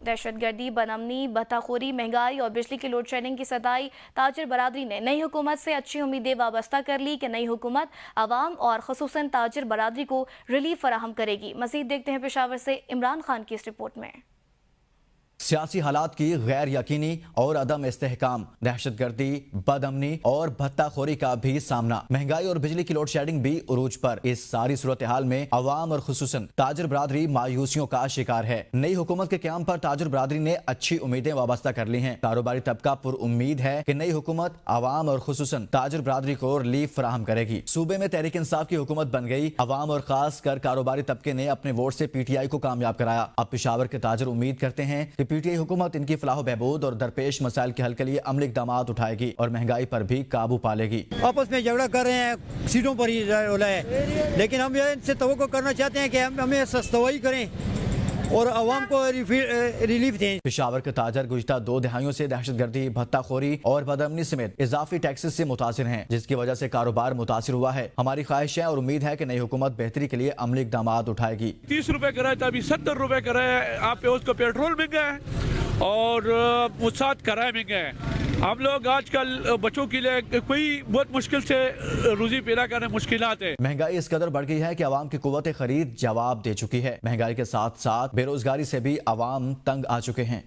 दहशत गर्दी, बदअमनी, भत्ताखोरी, महंगाई और बिजली की लोड शेडिंग की सताई ताजिर बरादरी ने नई हुकूमत से अच्छी उम्मीदें वाबस्ता कर ली कि नई हुकूमत आवाम और ख़ुसूसन ताजिर बरादरी को रिलीफ फराहम करेगी। मज़ीद देखते हैं पेशावर से इमरान खान की इस रिपोर्ट में। सियासी हालात की गैर यकीनी और अदम इस्तेहकाम, दहशत गर्दी, बदअमनी और भत्ताखोरी का भी सामना, महंगाई और बिजली की लोड शेडिंग भी उरूज पर। इस सारी सूरत हाल में अवाम और खुसूसन ताजिर बरादरी मायूसियों का शिकार है। नई हुकूमत के क़याम पर ताजिर बरादरी ने अच्छी उम्मीदें वाबस्ता कर ली हैं। कारोबारी तबका पुर उम्मीद है कि नई हुकूमत अवाम और खुसूसन ताजिर बरादरी को रिलीफ फराहम करेगी। सूबे में तहरीक इंसाफ की हुकूमत बन गई। अवाम और खास कर कारोबारी तबके ने अपने वोट से PTI को कामयाब कराया। अब पेशावर के ताजिर उम्मीद करते हैं कि PTI हुकूमत इनकी फलाह बहबूद और दरपेश मसाइल के हल के लिए अमली इक़दामात उठाएगी और महंगाई पर भी काबू पा लेगी। आपस में झगड़ा कर रहे हैं, सीटों पर ही होला है, लेकिन हम ये इनसे तवक्को करना चाहते हैं कि हमें सस्तवाई करें और अवाम को रिलीफ दें। पेशावर के ताजर गुज़िश्ता 2 दहाइयों से दहशतगर्दी, भत्ताखोरी और बदअमनी समेत इजाफी टैक्सेस से मुतासिर हैं, जिसकी वजह से कारोबार मुतासिर हुआ है। हमारी ख्वाहिश है और उम्मीद है कि नई हुकूमत बेहतरी के लिए अमली इक़दामात उठाएगी। 30 रुपए कराया था, अभी 70 रुपए कराया। आप पे उसको पेट्रोल महंगा है और मुसाद कराए महंगे हैं। हम लोग आजकल बच्चों के लिए कोई बहुत मुश्किल से रोजी पैदा करने मुश्किलात है। महंगाई इस कदर बढ़ गई है कि आवाम की कुव्वत खरीद जवाब दे चुकी है। महंगाई के साथ साथ बेरोजगारी से भी आवाम तंग आ चुके हैं।